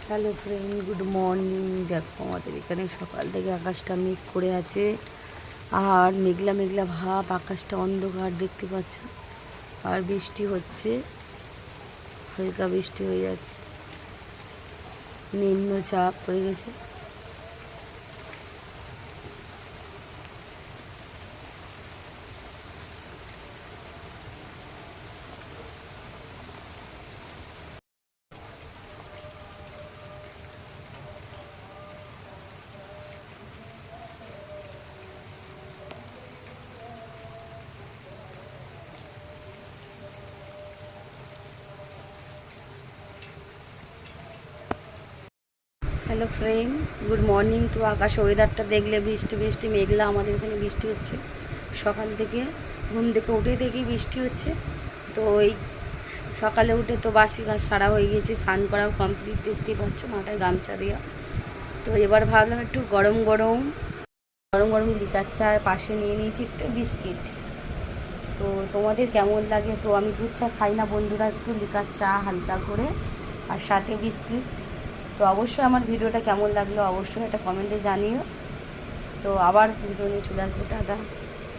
Hello friend, good morning. দেখো আমাদের এখানে সকাল থেকে আকাশটা মেঘ করে আছে, আর মেঘলা মেঘলা ভাব, আকাশটা অন্ধকার দেখতে পাচ্ছ। আর বৃষ্টি হচ্ছে, হালকা বৃষ্টি হয়ে যাচ্ছে, নিম্নচাপ হয়ে গেছে। Hello friend, good morning. তো আকাশ ওয়েদারটা দেখলে বৃষ্টি বৃষ্টি মেঘলা, আমাদের এখানে বৃষ্টি হচ্ছে সকাল থেকে। ঘুম থেকে উঠে থেকেই বৃষ্টি হচ্ছে। তো এই সকালে উঠে তো বাসি কাজ সারা হয়ে গিয়েছে, স্নান করাও কমপ্লিট, দেখতেই পাচ্ছ মাথায় গামছা দেওয়া। তো এবার ভাবলাম একটু গরম গরম গরম গরম লিকার চা, আর পাশে নিয়ে নিয়েছি একটু বিস্কিট। তো তোমাদের কেমন লাগে? তো আমি দুধ চা খাই না বন্ধুরা, একটু লিকার চা হালকা করে আর সাথে বিস্কিট। তো অবশ্যই আমার ভিডিওটা কেমন লাগলো অবশ্যই একটা কমেন্টে জানিও। তো আবার ভিডিও নিয়ে চলে আসবো, টাটা।